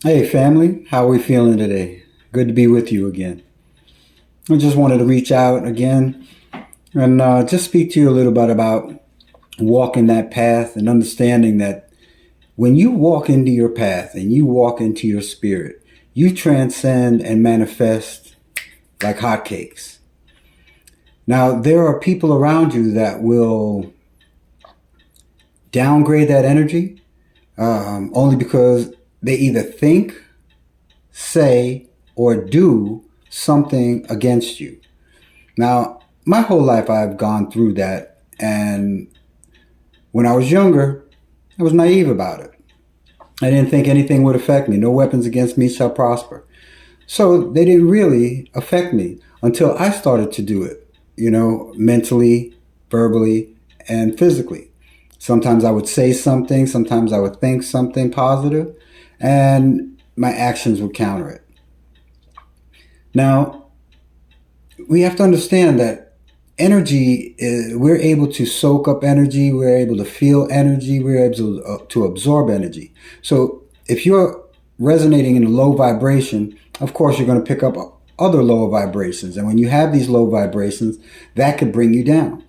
Hey, family, how are we feeling today? Good to be with you again. I just wanted to reach out again and just speak to you a little bit about walking that path and understanding that when you walk into your path and you walk into your spirit, you transcend and manifest like hotcakes. Now, there are people around you that will downgrade that energy only because they either think, say, or do something against you. Now, my whole life I've gone through that, and when I was younger, I was naive about it. I didn't think anything would affect me. No weapons against me shall prosper. So they didn't really affect me until I started to do it, mentally, verbally, and physically. Sometimes I would say something, sometimes I would think something positive, and my actions would counter it. Now, we have to understand that energy is, we're able to soak up energy, we're able to feel energy, we're able to absorb energy. So if you're resonating in a low vibration, of course you're going to pick up other lower vibrations, and when you have these low vibrations, that could bring you down.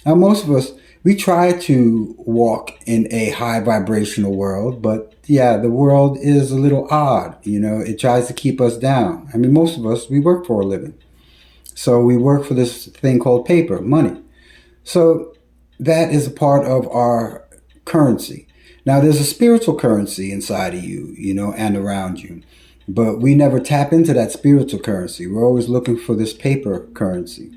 Now, most of us, we try to walk in a high vibrational world, but yeah, the world is a little odd. It tries to keep us down. I mean, most of us, we work for a living. So we work for this thing called paper, money. So that is a part of our currency. Now, there's a spiritual currency inside of you, and around you. But we never tap into that spiritual currency. We're always looking for this paper currency.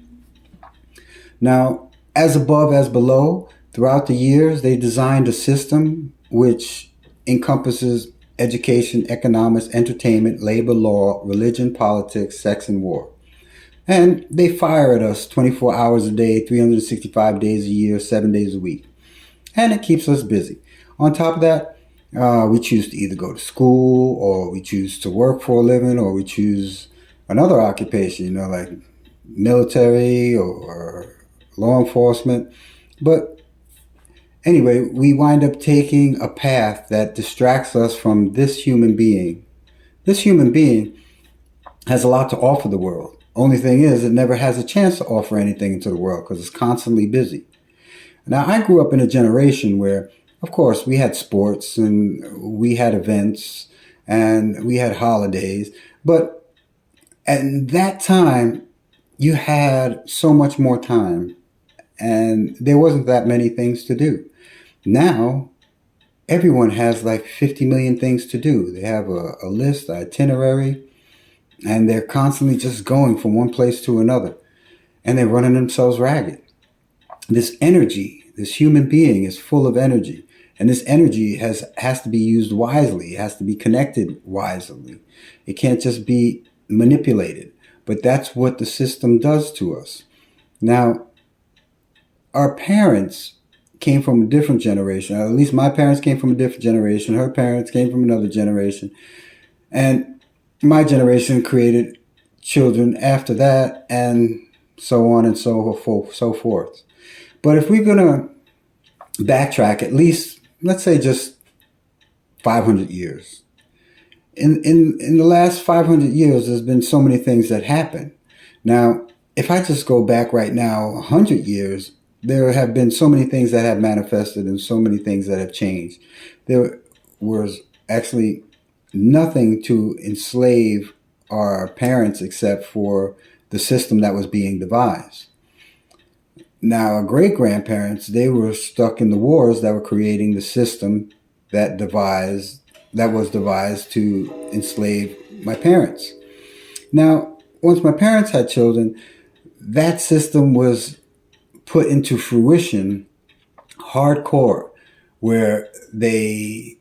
Now, as above, as below, throughout the years, they designed a system which encompasses education, economics, entertainment, labor law, religion, politics, sex, and war. And they fire at us 24 hours a day, 365 days a year, 7 days a week. And it keeps us busy. On top of that, we choose to either go to school or we choose to work for a living or we choose another occupation, like military or law enforcement. But anyway, we wind up taking a path that distracts us from this human being. This human being has a lot to offer the world. Only thing is, it never has a chance to offer anything into the world because it's constantly busy. Now, I grew up in a generation where, of course, we had sports and we had events and we had holidays. But at that time, you had so much more time and there wasn't that many things to do. Now, everyone has like 50 million things to do. They have a list, an itinerary, and they're constantly just going from one place to another. And they're running themselves ragged. This energy, this human being is full of energy. And this energy has to be used wisely. It has to be connected wisely. It can't just be manipulated. But that's what the system does to us. Now, our parents came from a different generation. At least my parents came from a different generation. Her parents came from another generation. And my generation created children after that, and so on and so forth. But if we're going to backtrack at least, let's say just 500 years. In the last 500 years, there's been so many things that happen. Now, if I just go back right now 100 years, there have been so many things that have manifested and so many things that have changed. There was actually nothing to enslave our parents except for the system that was being devised. Now, our great-grandparents, they were stuck in the wars that were creating the system that was devised to enslave my parents. Now, once my parents had children, that system was put into fruition hardcore, where they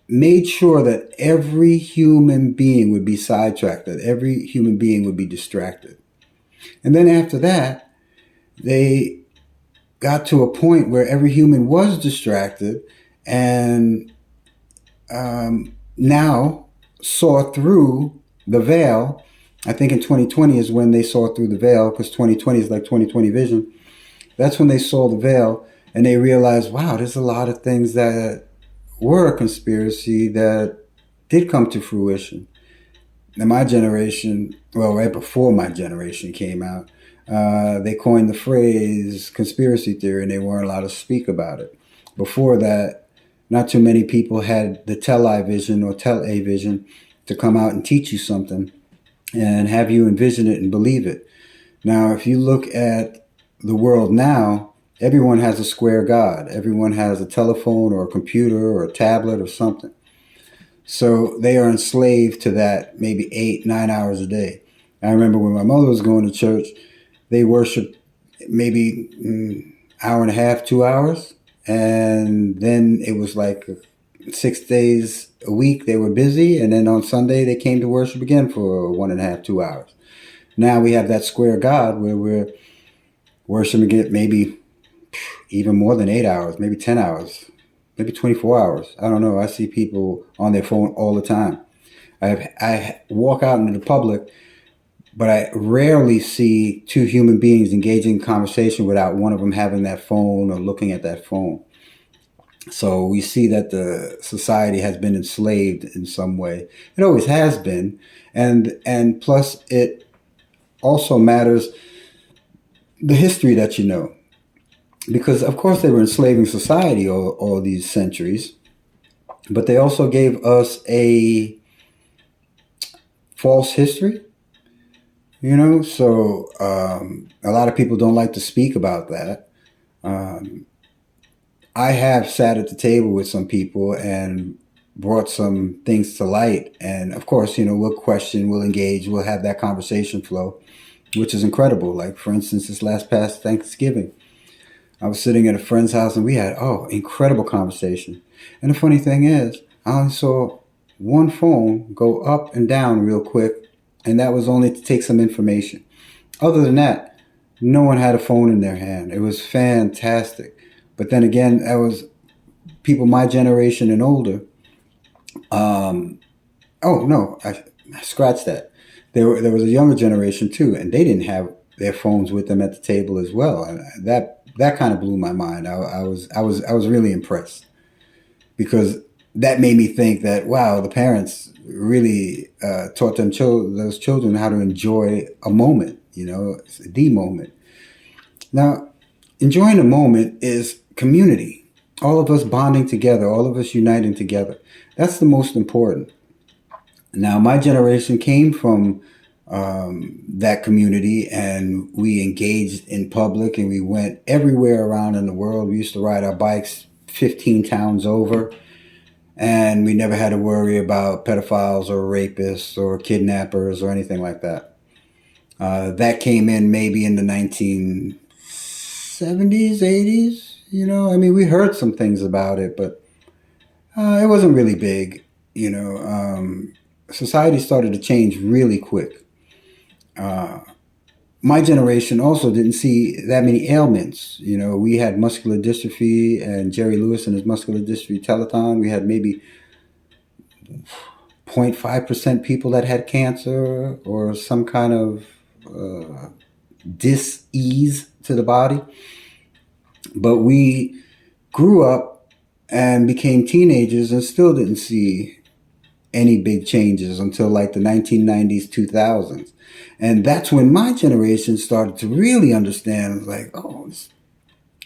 made sure that every human being would be sidetracked, that every human being would be distracted. And then after that, they got to a point where every human was distracted and now saw through the veil. I think in 2020 is when they saw through the veil, because 2020 is like 2020 vision. That's when they saw the veil and they realized, wow, there's a lot of things that were a conspiracy that did come to fruition. In my generation, well, right before my generation came out, they coined the phrase conspiracy theory and they weren't allowed to speak about it. Before that, not too many people had the television or television to come out and teach you something and have you envision it and believe it. Now, if you look at the world now, everyone has a square God. Everyone has a telephone or a computer or a tablet or something. So they are enslaved to that maybe 8, 9 hours a day. I remember when my mother was going to church, they worshiped maybe hour and a half, 2 hours. And then it was like 6 days a week they were busy. And then on Sunday they came to worship again for 1.5, 2 hours. Now we have that square God where we're worshiping it maybe even more than 8 hours, maybe 10 hours, maybe 24 hours. I don't know. I see people on their phone all the time. I walk out into the public, but I rarely see two human beings engaging in conversation without one of them having that phone or looking at that phone. So we see that the society has been enslaved in some way. It always has been, and plus it also matters the history that you know, because of course they were enslaving society all these centuries, but they also gave us a false history. So a lot of people don't like to speak about that. I have sat at the table with some people and brought some things to light. And of course, we'll question, we'll engage, we'll have that conversation flow, which is incredible. Like, for instance, this last past Thanksgiving, I was sitting at a friend's house and we had, incredible conversation. And the funny thing is, I only saw one phone go up and down real quick, and that was only to take some information. Other than that, no one had a phone in their hand. It was fantastic. But then again, that was people my generation and older. Oh no, I scratched that. There was a younger generation too, and they didn't have their phones with them at the table as well. And that kind of blew my mind. I was really impressed, because that made me think that, wow, the parents really taught those children how to enjoy a moment. The moment. Now, enjoying a moment is community. All of us bonding together, all of us uniting together. That's the most important. Now, my generation came from that community, and we engaged in public, and we went everywhere around in the world. We used to ride our bikes 15 towns over, and we never had to worry about pedophiles or rapists or kidnappers or anything like that. That came in maybe in the 1970s, 80s. We heard some things about it, but it wasn't really big. Society started to change really quick. My generation also didn't see that many ailments. We had muscular dystrophy, and Jerry Lewis and his muscular dystrophy telethon. We had maybe 0.5% people that had cancer or some kind of dis-ease to the body. But we grew up and became teenagers and still didn't see any big changes until like the 1990s, 2000s. And that's when my generation started to really understand, like,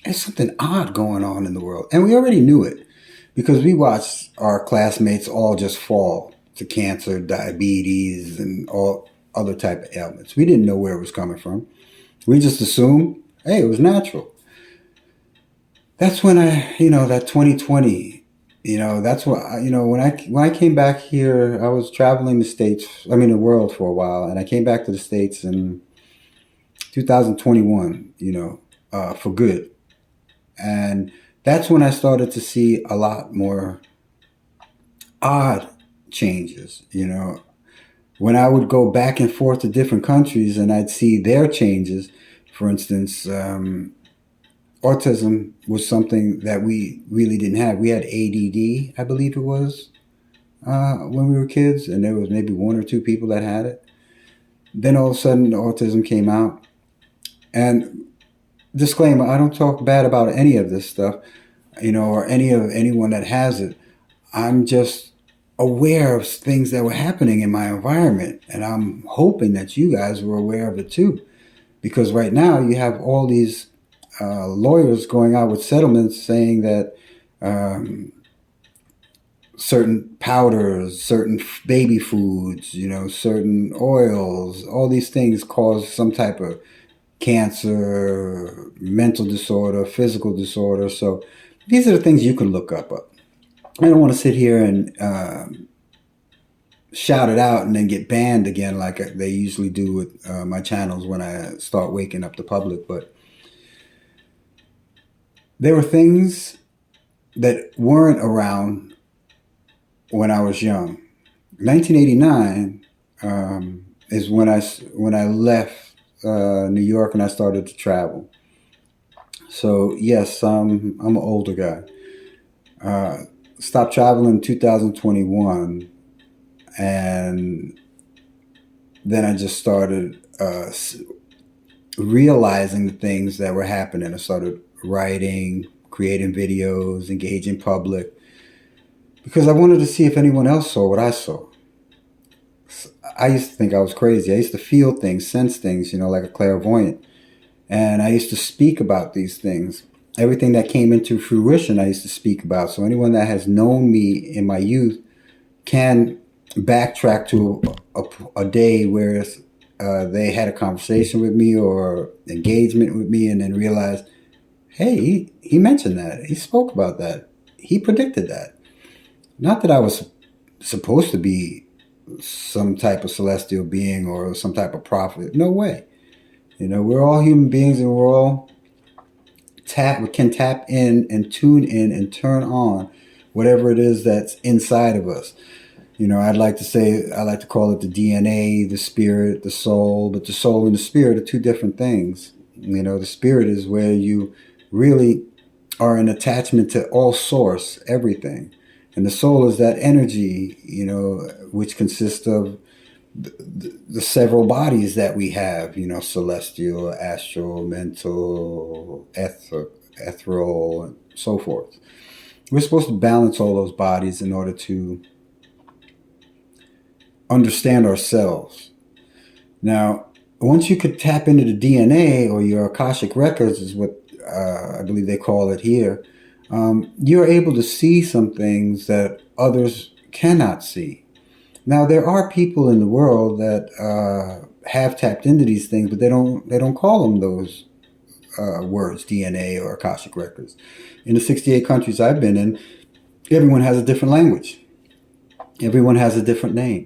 there's something odd going on in the world. And we already knew it because we watched our classmates all just fall to cancer, diabetes, and all other type of ailments. We didn't know where it was coming from. We just assumed, hey, it was natural. That's when that 2020, that's what, when I came back here, I was traveling the world for a while, and I came back to the States in 2021, for good. And that's when I started to see a lot more odd changes, when I would go back and forth to different countries and I'd see their changes. For instance, autism was something that we really didn't have. We had ADD, I believe it was, when we were kids, and there was maybe one or two people that had it. Then all of a sudden, autism came out. And disclaimer, I don't talk bad about any of this stuff, or anyone that has it. I'm just aware of things that were happening in my environment, and I'm hoping that you guys were aware of it too. Because right now you have all these lawyers going out with settlements saying that um, certain powders, certain baby foods, certain oils, all these things cause some type of cancer, mental disorder, physical disorder. So these are the things you can look up. I don't want to sit here and shout it out and then get banned again like they usually do with my channels when I start waking up the public. But there were things that weren't around when I was young. 1989 is when I left New York and I started to travel. So yes, I'm an older guy. Stopped traveling in 2021, and then I just started realizing the things that were happening. I started writing, creating videos, engaging public, because I wanted to see if anyone else saw what I saw. I used to think I was crazy. I used to feel things, sense things, like a clairvoyant. And I used to speak about these things. Everything that came into fruition, I used to speak about. So anyone that has known me in my youth can backtrack to a day where they had a conversation with me or engagement with me and then realize, hey, he mentioned that. He spoke about that. He predicted that. Not that I was supposed to be some type of celestial being or some type of prophet. No way. We're all human beings, and we're all we can tap in and tune in and turn on whatever it is that's inside of us. I'd like to say, I like to call it the DNA, the spirit, the soul, but the soul and the spirit are two different things. The spirit is where you really are in attachment to all source, everything. And the soul is that energy, which consists of the several bodies that we have, celestial, astral, mental, ethereal, and so forth. We're supposed to balance all those bodies in order to understand ourselves. Now, once you could tap into the DNA or your Akashic records, is what I believe they call it here, you're able to see some things that others cannot see. Now, there are people in the world that have tapped into these things, but they don't call them those words, DNA or Akashic records. In the 68 countries I've been in, everyone has a different language. Everyone has a different name.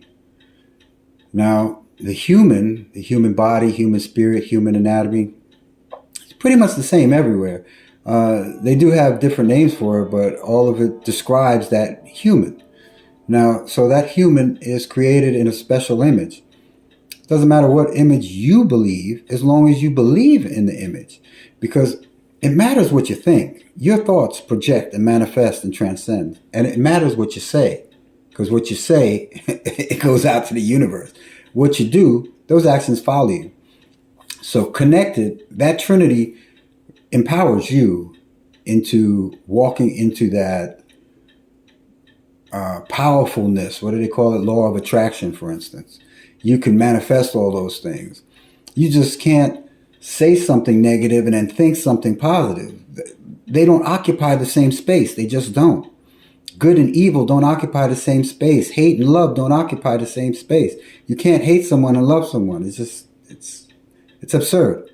Now, the human body, human spirit, human anatomy, it's pretty much the same everywhere. They do have different names for it, but all of it describes that human. Now, so that human is created in a special image. It doesn't matter what image you believe, as long as you believe in the image. Because it matters what you think. Your thoughts project and manifest and transcend. And it matters what you say. Because what you say, it goes out to the universe. What you do, those actions follow you. So connected, that Trinity empowers you into walking into that powerfulness. What do they call it? Law of attraction, for instance. You can manifest all those things. You just can't say something negative and then think something positive. They don't occupy the same space. They just don't. Good and evil don't occupy the same space. Hate and love don't occupy the same space. You can't hate someone and love someone. It's absurd.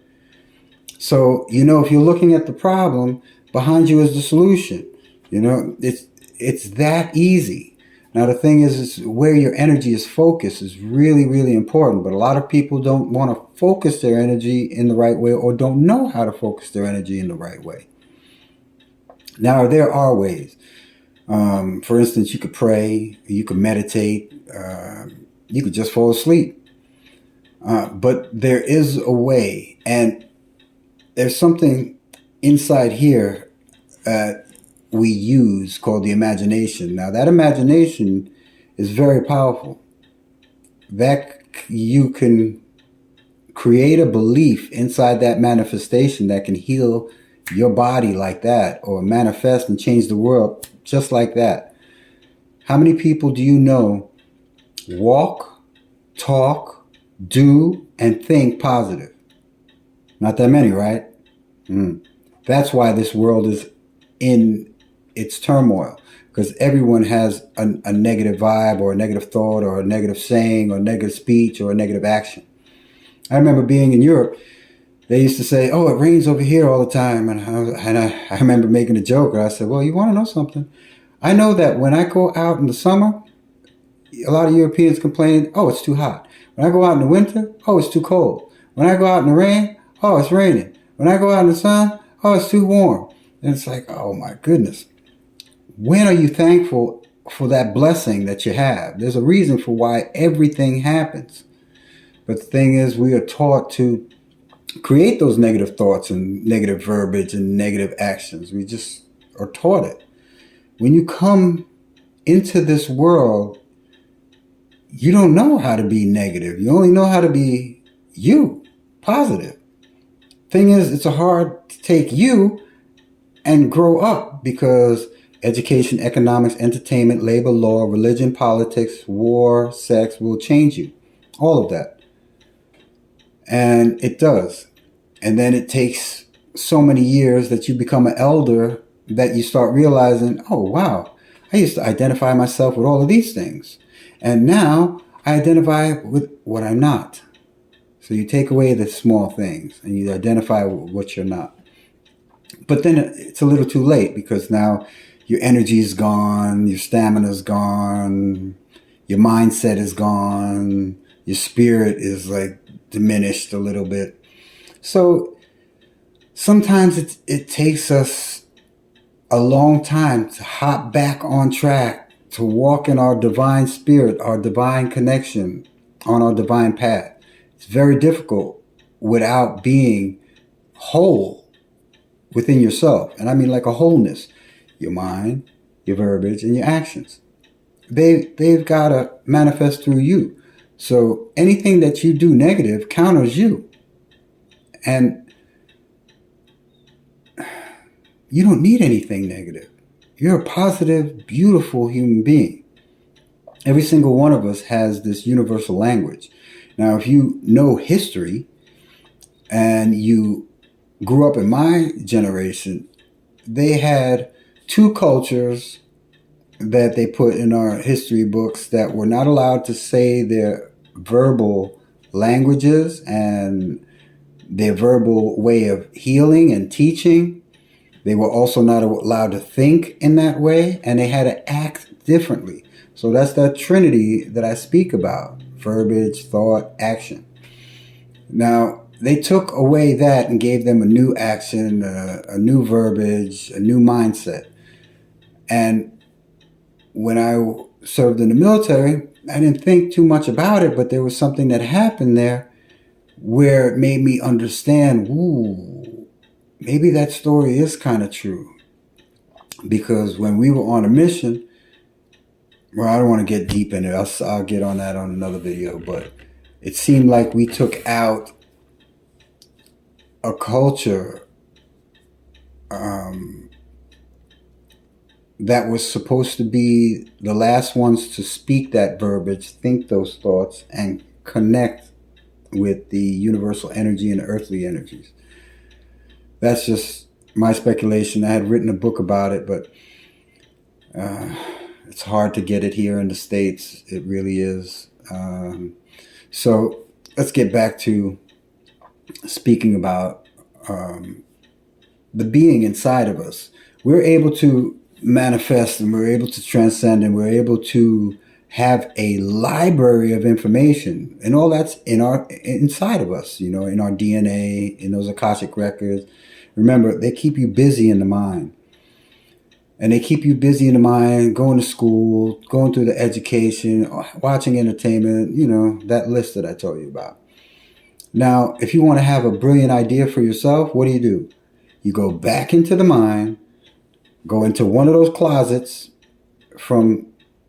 So, if you're looking at the problem, behind you is the solution. It's that easy. Now, the thing is where your energy is focused is really, really important. But a lot of people don't want to focus their energy in the right way or don't know how to focus their energy in the right way. Now, there are ways. For instance, you could pray, you could meditate, you could just fall asleep. But there is a way, and there's something inside here we use called the imagination. Now, that imagination is very powerful. That you can create a belief inside that manifestation that can heal your body like that, or manifest and change the world just like that. How many people do you know walk, talk, do, and think positive? Not that many, right? That's why this world is in its turmoil, because everyone has a negative vibe or a negative thought or a negative saying or negative speech or a negative action. I remember being in Europe. They used to say, "Oh, it rains over here all the time," and I remember making a joke. And I said, "Well, you want to know something? I know that when I go out in the summer, a lot of Europeans complain, oh, it's too hot. When I go out in the winter, oh, it's too cold. When I go out in the rain, oh, it's raining. When I go out in the sun, oh, it's too warm." And it's like, oh my goodness. When are you thankful for that blessing that you have? There's a reason for why everything happens. But the thing is, we are taught to create those negative thoughts and negative verbiage and negative actions. We just are taught it. When you come into this world, you don't know how to be negative. You only know how to be you, positive. Thing is, it's hard to take you and grow up because education, economics, entertainment, labor, law, religion, politics, war, sex will change you. All of that. And it does. And then it takes so many years that you become an elder that you start realizing, oh, wow, I used to identify myself with all of these things. And now I identify with what I'm not. So you take away the small things and you identify with what you're not. But then it's a little too late because now your energy is gone, your stamina is gone, your mindset is gone, your spirit is like diminished a little bit. So sometimes it takes us a long time to hop back on track, to walk in our divine spirit, our divine connection, on our divine path. It's very difficult without being whole within yourself. And I mean like a wholeness. Your mind, your verbiage, and your actions. They've got to manifest through you. So anything that you do negative counters you. And you don't need anything negative. You're a positive, beautiful human being. Every single one of us has this universal language. Now, if you know history and you grew up in my generation, they had two cultures that they put in our history books that were not allowed to say their verbal languages and their verbal way of healing and teaching. They were also not allowed to think in that way, and they had to act differently. So that's that trinity that I speak about: verbiage, thought, action. Now, they took away that and gave them a new action, a new verbiage, a new mindset. And when I served in the military, I didn't think too much about it, but there was something that happened there where it made me understand, ooh, maybe that story is kind of true. Because when we were on a mission, well, I don't want to get deep in it. I'll get on that on another video, but it seemed like we took out a culture that was supposed to be the last ones to speak that verbiage, think those thoughts, and connect with the universal energy and earthly energies. That's just my speculation. I had written a book about it, but it's hard to get it here in the States. It really is. So let's get back to speaking about the being inside of us. We're able to manifest and we're able to transcend and we're able to have a library of information, and all that's inside of us, in our DNA, in those Akashic records. Remember, they keep you busy in the mind. And they keep you busy in the mind, going to school, going through the education, watching entertainment, that list that I told you about. Now, if you want to have a brilliant idea for yourself, what do? You go back into the mind, go into one of those closets from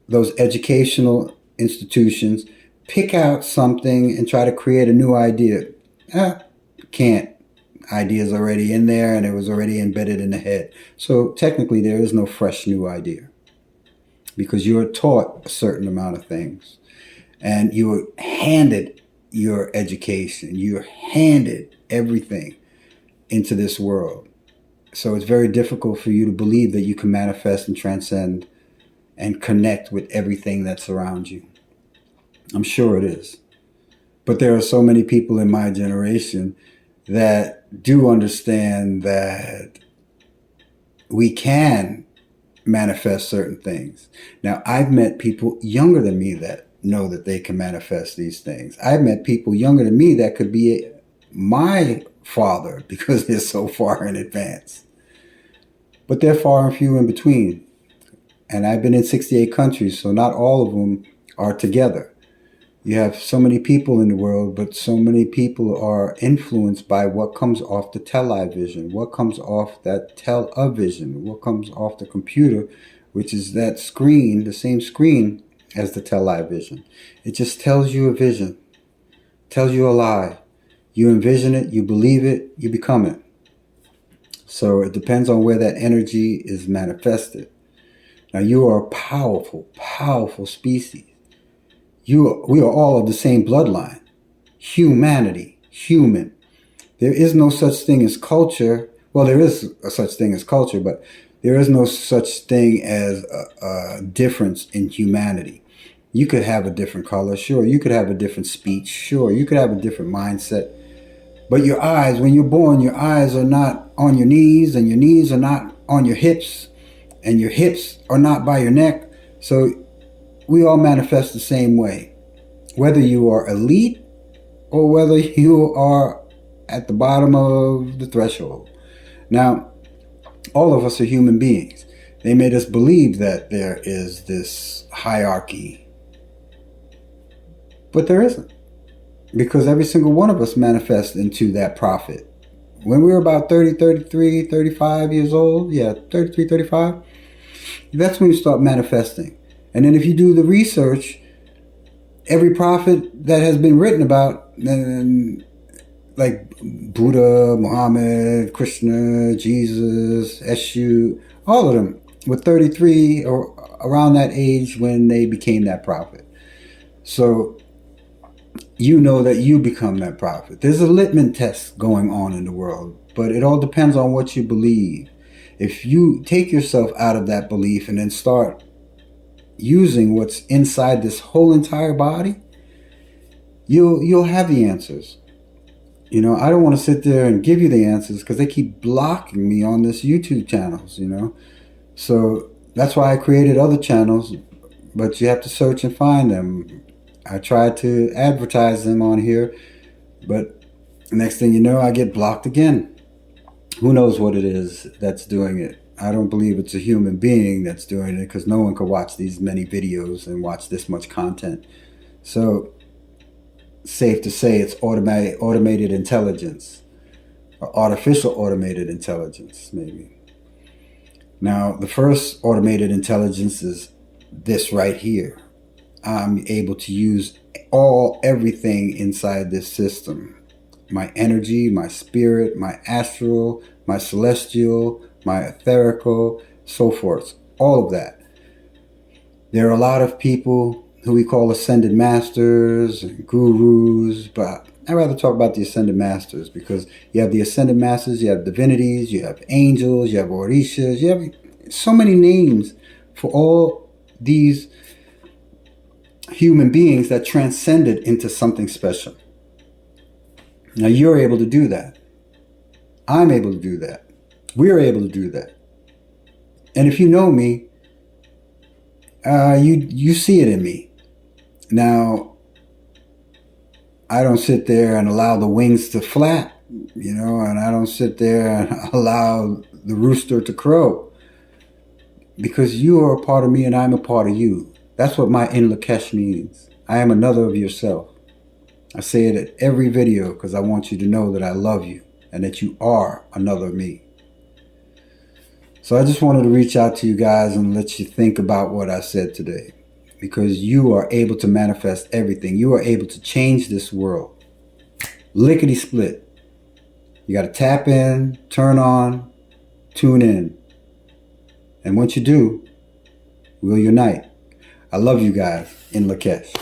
those educational institutions, pick out something and try to create a new idea. Can't. Idea's already in there and it was already embedded in the head. So technically there is no fresh new idea. because you're taught a certain amount of things, and you're handed your education, you're handed everything into this world. So it's very difficult for you to believe that you can manifest and transcend and connect with everything that's around you. I'm sure it is. But there are so many people in my generation that do understand that we can manifest certain things. Now, I've met people younger than me that know that they can manifest these things. I've met people younger than me that could be my father because they're so far in advance. But they're far and few in between. And I've been in 68 countries, so not all of them are together. You have so many people in the world, but so many people are influenced by what comes off the television, what comes off that television, what comes off the computer, which is that screen, the same screen as the television. It just tells you a vision, tells you a lie. You envision it, you believe it, you become it. So it depends on where that energy is manifested. Now, you are a powerful, powerful species. We are all of the same bloodline. Humanity, human. There is no such thing as culture. Well, there is a such thing as culture, but there is no such thing as a difference in humanity. You could have a different color, sure. You could have a different speech, sure. You could have a different mindset. But your eyes, when you're born, your eyes are not on your knees, and your knees are not on your hips, and your hips are not by your neck. So we all manifest the same way, whether you are elite or whether you are at the bottom of the threshold. Now, all of us are human beings. They made us believe that there is this hierarchy, but there isn't, because every single one of us manifests into that prophet. When we were about 30, 33, 35 years old, 33, 35, that's when you start manifesting. And then if you do the research, every prophet that has been written about, like Buddha, Muhammad, Krishna, Jesus, Eshu, all of them were 33 or around that age when they became that prophet. So you know that you become that prophet. There's a litmus test going on in the world, but it all depends on what you believe. If you take yourself out of that belief and then start using what's inside this whole entire body, you'll have the answers. I don't want to sit there and give you the answers because they keep blocking me on this YouTube channels, So that's why I created other channels, but you have to search and find them. I try to advertise them on here, but next thing you know, I get blocked again. Who knows what it is that's doing it? I don't believe it's a human being that's doing it, because no one could watch these many videos and watch this much content. So safe to say it's automated intelligence, or artificial automated intelligence, maybe. Now, the first automated intelligence is this right here. I'm able to use everything inside this system. My energy, my spirit, my astral, my celestial, my etherical, so forth. All of that. There are a lot of people who we call ascended masters, gurus, but I'd rather talk about the ascended masters, because you have the ascended masters, you have divinities, you have angels, you have orishas, you have so many names for all these human beings that transcended into something special. Now, you're able to do that. I'm able to do that. We're able to do that. And if you know me, you see it in me. Now, I don't sit there and allow the wings to flap, and I don't sit there and allow the rooster to crow, because you are a part of me and I'm a part of you. That's what my In Lakesh means. I am another of yourself. I say it at every video because I want you to know that I love you and that you are another me. So I just wanted to reach out to you guys and let you think about what I said today, because you are able to manifest everything. You are able to change this world. Lickety split. You got to tap in, turn on, tune in. And once you do, We'll unite. I love you guys in Lakesh.